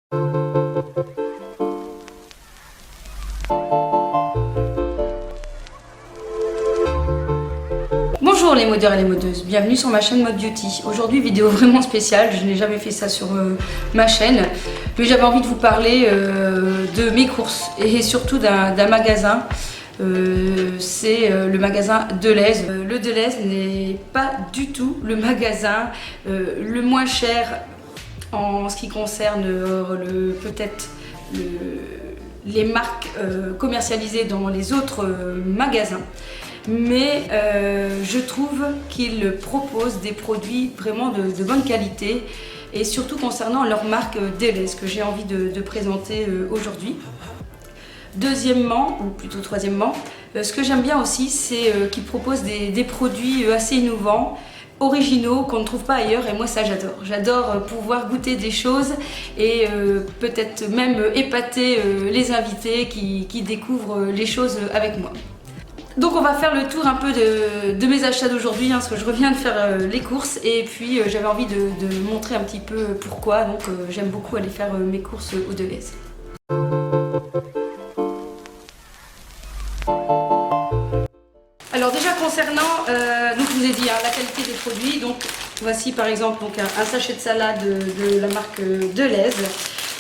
Bonjour les modeurs et les modeuses, bienvenue sur ma chaîne Mode Beauty. Aujourd'hui vidéo vraiment spéciale, je n'ai jamais fait ça sur ma chaîne, mais j'avais envie de vous parler de mes courses et surtout d'un magasin. C'est le magasin Delhaize. Le Delhaize n'est pas du tout le magasin le moins cher en ce qui concerne peut-être les marques commercialisées dans les autres magasins. Mais je trouve qu'ils proposent des produits vraiment de bonne qualité et surtout concernant leur marque Delhaize que j'ai envie de présenter aujourd'hui. Deuxièmement, ou plutôt troisièmement, ce que j'aime bien aussi, c'est qu'ils proposent des produits assez innovants, originaux, qu'on ne trouve pas ailleurs, et moi ça j'adore. J'adore pouvoir goûter des choses et peut-être même épater les invités qui découvrent les choses avec moi. Donc on va faire le tour un peu de mes achats d'aujourd'hui, parce que je reviens de faire les courses et puis j'avais envie de montrer un petit peu pourquoi. Donc j'aime beaucoup aller faire mes courses au Delhaize. Alors déjà concernant, donc je vous ai dit la qualité des produits. Donc voici par exemple donc, un sachet de salade de la marque Delhaize.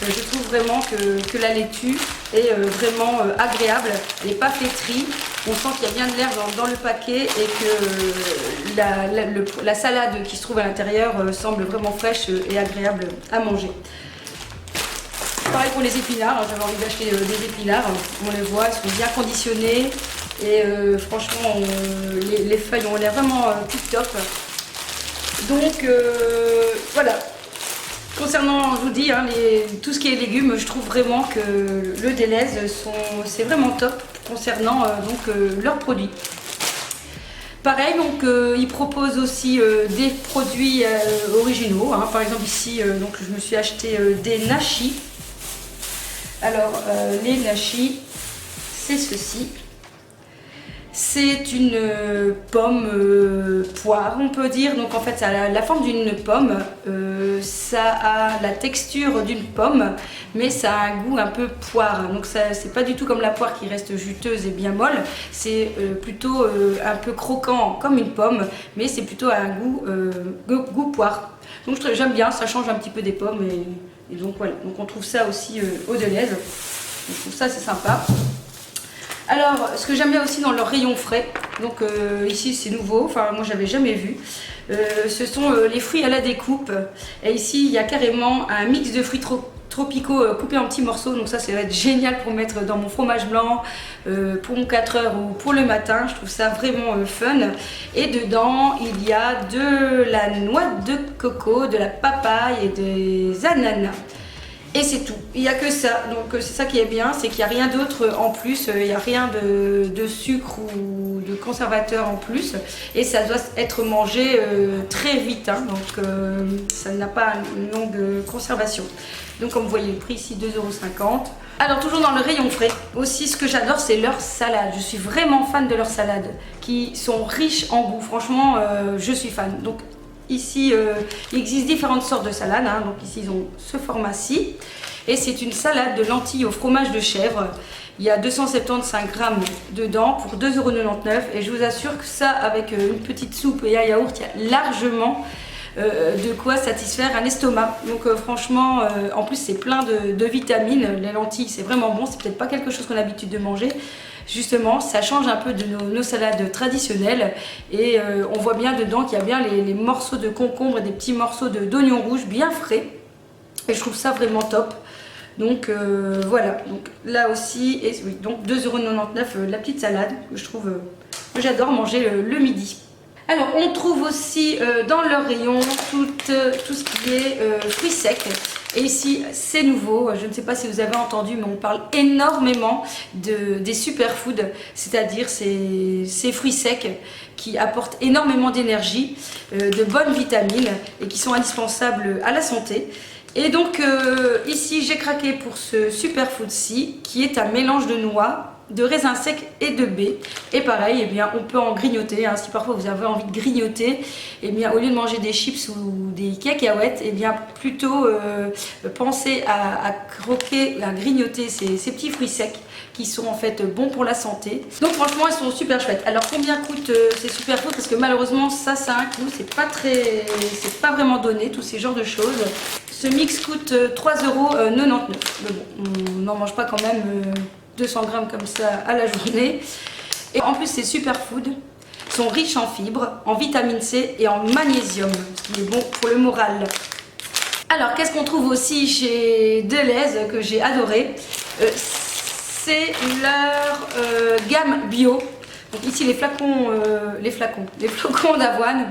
Je trouve vraiment que la laitue est vraiment agréable, elle n'est pas flétrie. On sent qu'il y a bien de l'air dans le paquet et que la salade qui se trouve à l'intérieur semble vraiment fraîche et agréable à manger. Pareil pour les épinards, j'avais envie d'acheter des épinards, on les voit, ils sont bien conditionnés et franchement les feuilles ont l'air vraiment tip top. Donc voilà. Concernant, je vous dis, tout ce qui est légumes, je trouve vraiment que le Delhaize, c'est vraiment top concernant leurs produits. Pareil, donc ils proposent aussi des produits originaux. Par exemple ici, donc, je me suis acheté des nachis. Alors les nachis, c'est ceci. C'est une pomme poire, on peut dire. Donc en fait, ça a la forme d'une pomme. Ça a la texture d'une pomme, mais ça a un goût un peu poire. Donc c'est pas du tout comme la poire qui reste juteuse et bien molle. C'est plutôt un peu croquant comme une pomme, mais c'est plutôt un goût poire. Donc j'aime bien, ça change un petit peu des pommes et donc voilà. Donc on trouve ça aussi au Delhaize. Donc, je trouve ça c'est sympa. Alors, ce que j'aime bien aussi dans leur rayon frais, donc ici c'est nouveau, enfin moi j'avais jamais vu, ce sont les fruits à la découpe. Et ici il y a carrément un mix de fruits tropicaux coupés en petits morceaux, donc ça va être génial pour mettre dans mon fromage blanc, pour mon 4 heures ou pour le matin, je trouve ça vraiment fun. Et dedans il y a de la noix de coco, de la papaye et des ananas. Et c'est tout, il n'y a que ça, donc c'est ça qui est bien, c'est qu'il n'y a rien d'autre en plus, il n'y a rien de sucre ou de conservateur en plus, et ça doit être mangé très vite, donc ça n'a pas une longue conservation. Donc comme vous voyez le prix ici 2,50 €. Alors toujours dans le rayon frais, aussi ce que j'adore c'est leurs salades, je suis vraiment fan de leurs salades, qui sont riches en goût, franchement je suis fan. Donc ici, il existe différentes sortes de salades, donc ici ils ont ce format-ci et c'est une salade de lentilles au fromage de chèvre. Il y a 275 grammes dedans pour 2,99 € et je vous assure que ça avec une petite soupe et un yaourt, il y a largement de quoi satisfaire un estomac. Donc franchement, en plus c'est plein de vitamines, les lentilles c'est vraiment bon, c'est peut-être pas quelque chose qu'on a l'habitude de manger. Justement, ça change un peu de nos salades traditionnelles et on voit bien dedans qu'il y a bien les morceaux de concombre et des petits morceaux d'oignons rouges bien frais et je trouve ça vraiment top. Donc voilà, donc là aussi, et oui, donc 2,99 € la petite salade que je trouve que j'adore manger le midi. Alors on trouve aussi dans leur rayon tout ce qui est fruits secs. Et ici c'est nouveau, je ne sais pas si vous avez entendu, mais on parle énormément des superfoods, c'est-à-dire ces fruits secs qui apportent énormément d'énergie, de bonnes vitamines et qui sont indispensables à la santé. Et donc ici j'ai craqué pour ce superfood-ci qui est un mélange de noix, de raisins secs et de baies. Et pareil, eh bien, on peut en grignoter. Hein. Si parfois vous avez envie de grignoter, eh bien, au lieu de manger des chips ou des cacahuètes, eh bien, plutôt pensez à croquer, à grignoter ces petits fruits secs qui sont en fait bons pour la santé. Donc franchement, elles sont super chouettes. Alors combien coûte ces Superfood? Parce que malheureusement, ça a un coût. C'est pas vraiment donné, tous ces genres de choses. Ce mix coûte 3,99 €. Mais bon, on n'en mange pas quand même 200 grammes comme ça à la journée. Et en plus, ces Superfood sont riches en fibres, en vitamine C et en magnésium, ce qui est bon pour le moral. Alors, qu'est-ce qu'on trouve aussi chez Delhaize que j'ai adoré? C'est leur gamme bio. Donc ici les flacons d'avoine.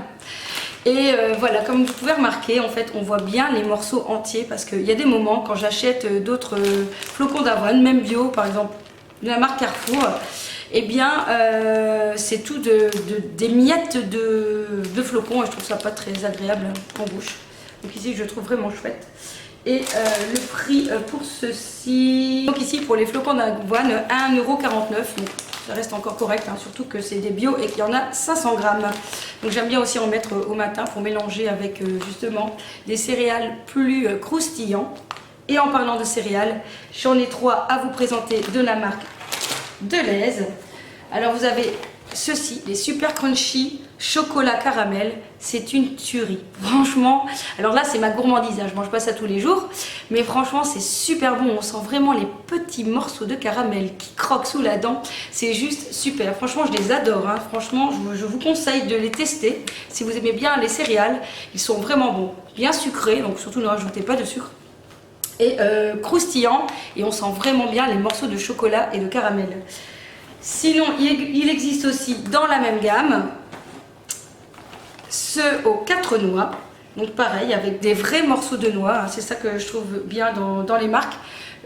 Et voilà, comme vous pouvez remarquer, en fait, on voit bien les morceaux entiers parce qu'il y a des moments quand j'achète d'autres flocons d'avoine, même bio, par exemple de la marque Carrefour, eh bien c'est tout des miettes de flocons et je trouve ça pas très agréable en bouche. Donc ici, je trouve vraiment chouette. Et le prix pour ceci, donc ici pour les flocons d'avoine, 1,49 €. Donc ça reste encore correct, hein, surtout que c'est des bio et qu'il y en a 500 grammes. Donc j'aime bien aussi en mettre au matin pour mélanger avec justement des céréales plus croustillants. Et en parlant de céréales, j'en ai 3 à vous présenter de la marque Delhaize. Alors vous avez ceci, les super crunchy chocolat caramel, c'est une tuerie. Franchement, alors là c'est ma gourmandise, hein, je mange pas ça tous les jours, mais franchement c'est super bon. On sent vraiment les petits morceaux de caramel qui croquent sous la dent. C'est juste super. Franchement, je les adore. Hein. Franchement, je vous conseille de les tester si vous aimez bien les céréales. Ils sont vraiment bons, bien sucrés, donc surtout ne rajoutez pas de sucre. Et croustillants, et on sent vraiment bien les morceaux de chocolat et de caramel. Sinon, il existe aussi dans la même gamme ceux aux 4 noix, donc pareil avec des vrais morceaux de noix, hein, c'est ça que je trouve bien dans les marques,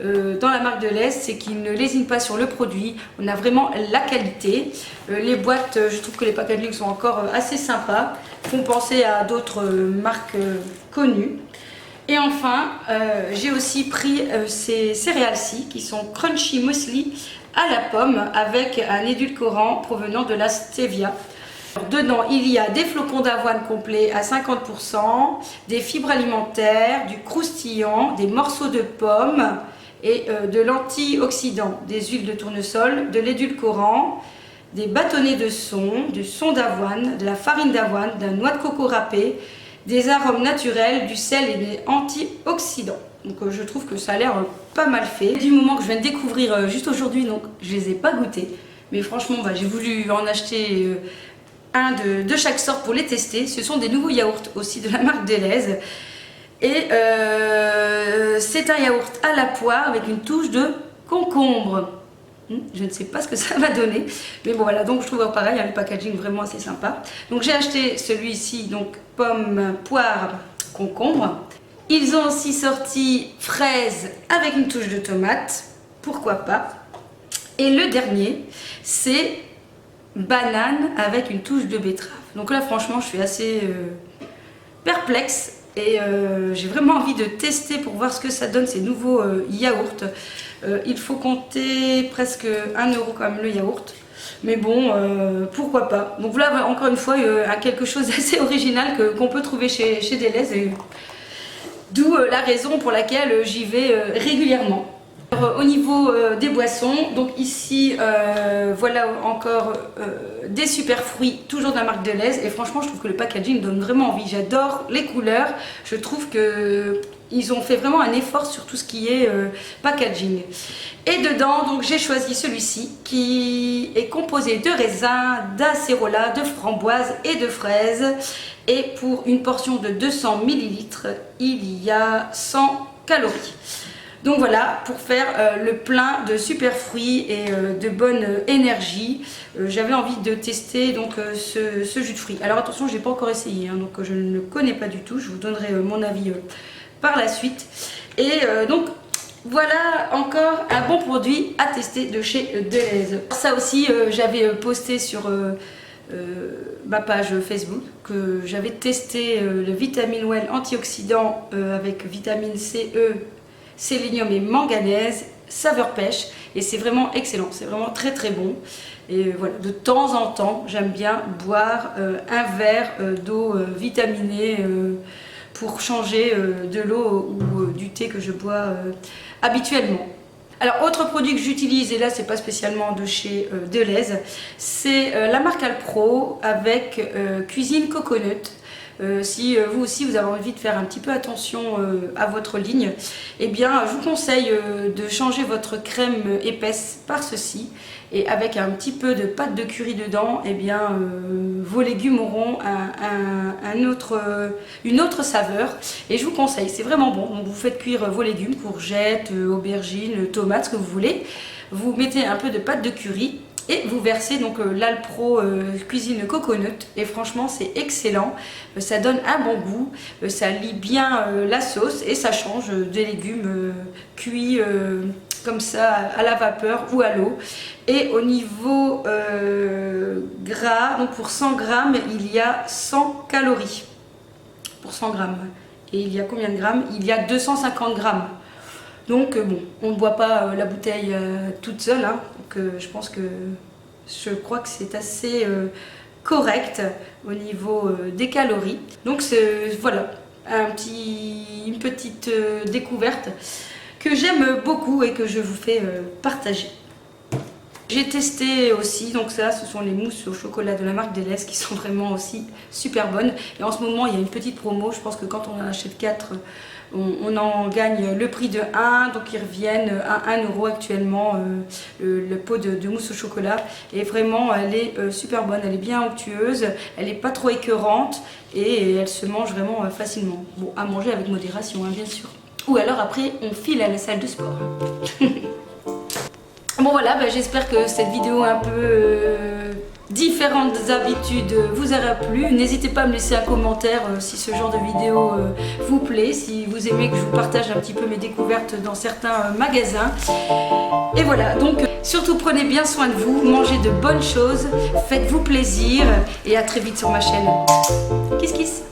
dans la marque Delhaize, c'est qu'ils ne lésinent pas sur le produit, on a vraiment la qualité. Les boîtes, je trouve que les packaging sont encore assez sympas, font penser à d'autres marques connues. Et enfin, j'ai aussi pris ces céréales-ci qui sont Crunchy Muesli à la pomme avec un édulcorant provenant de la stevia. Dedans, il y a des flocons d'avoine complets à 50%, des fibres alimentaires, du croustillant, des morceaux de pommes et de l'antioxydant, des huiles de tournesol, de l'édulcorant, des bâtonnets de son, du son d'avoine, de la farine d'avoine, de la noix de coco râpée, des arômes naturels, du sel et des antioxydants. Donc je trouve que ça a l'air pas mal fait. Du moment que je viens de découvrir juste aujourd'hui, donc je les ai pas goûtés. Mais franchement, j'ai voulu en acheter un de chaque sorte pour les tester. Ce sont des nouveaux yaourts aussi de la marque Delhaize. Et c'est un yaourt à la poire avec une touche de concombre. Je ne sais pas ce que ça va donner. Mais bon voilà, donc je trouve pareil, hein, le packaging vraiment assez sympa. Donc j'ai acheté celui-ci, donc pomme, poire, concombre. Ils ont aussi sorti fraise avec une touche de tomate. Pourquoi pas. Et le dernier, c'est banane avec une touche de betterave. Donc là franchement je suis assez perplexe et j'ai vraiment envie de tester pour voir ce que ça donne ces nouveaux yaourts. Il faut compter presque 1 € quand même le yaourt, mais bon pourquoi pas. Donc là encore une fois quelque chose d'assez original qu'on peut trouver chez Delhaize, et d'où la raison pour laquelle j'y vais régulièrement. Alors, au niveau des boissons, donc ici voilà encore des super fruits, toujours de la marque Delhaize, et franchement je trouve que le packaging donne vraiment envie. J'adore les couleurs, je trouve que ils ont fait vraiment un effort sur tout ce qui est packaging. Et dedans, donc j'ai choisi celui-ci qui est composé de raisins, d'acérola, de framboises et de fraises. Et pour une portion de 200 ml, il y a 100 calories. Donc voilà, pour faire le plein de super fruits et de bonne énergie, j'avais envie de tester donc ce jus de fruits. Alors attention, je n'ai pas encore essayé, hein, donc je ne le connais pas du tout. Je vous donnerai mon avis par la suite. Et donc voilà encore un bon produit à tester de chez Delhaize. Ça aussi, j'avais posté sur ma page Facebook que j'avais testé le Vitamine Well antioxydant avec vitamine C, E, sélénium et manganèse. saveur pêche et c'est vraiment excellent, c'est vraiment très très bon. Et voilà, de temps en temps, j'aime bien boire un verre d'eau vitaminée pour changer de l'eau ou du thé que je bois habituellement. Alors, autre produit que j'utilise, et là c'est pas spécialement de chez Deleuze, c'est la marque Alpro avec Cuisine Coconut. Si vous aussi vous avez envie de faire un petit peu attention à votre ligne, eh bien je vous conseille de changer votre crème épaisse par ceci, et avec un petit peu de pâte de curry dedans, eh bien vos légumes auront une autre saveur, et je vous conseille, c'est vraiment bon. Donc vous faites cuire vos légumes, courgettes, aubergines, tomates, ce que vous voulez, vous mettez un peu de pâte de curry et vous versez donc l'Alpro Cuisine Coconut, et franchement c'est excellent, ça donne un bon goût, ça lie bien la sauce et ça change des légumes cuits comme ça à la vapeur ou à l'eau. Et au niveau gras, donc pour 100 grammes il y a 100 calories pour 100 grammes. Et il y a combien de grammes? Il y a 250 grammes. Donc bon, on ne boit pas la bouteille toute seule, hein, donc je crois que c'est assez correct au niveau des calories. Donc voilà, une petite découverte que j'aime beaucoup et que je vous fais partager. J'ai testé aussi, donc ça ce sont les mousses au chocolat de la marque Deleuze qui sont vraiment aussi super bonnes. Et en ce moment il y a une petite promo, je pense que quand on en achète 4, on en gagne le prix de 1, donc ils reviennent à 1 € actuellement, le pot de mousse au chocolat. Et vraiment elle est super bonne, elle est bien onctueuse, elle n'est pas trop écœurante et elle se mange vraiment facilement. Bon, à manger avec modération hein, bien sûr. Ou alors après on file à la salle de sport. Bon voilà, j'espère que cette vidéo un peu différente des habitudes vous aura plu. N'hésitez pas à me laisser un commentaire si ce genre de vidéo vous plaît, si vous aimez que je vous partage un petit peu mes découvertes dans certains magasins. Et voilà, donc surtout prenez bien soin de vous, mangez de bonnes choses, faites-vous plaisir et à très vite sur ma chaîne. Kiss kiss.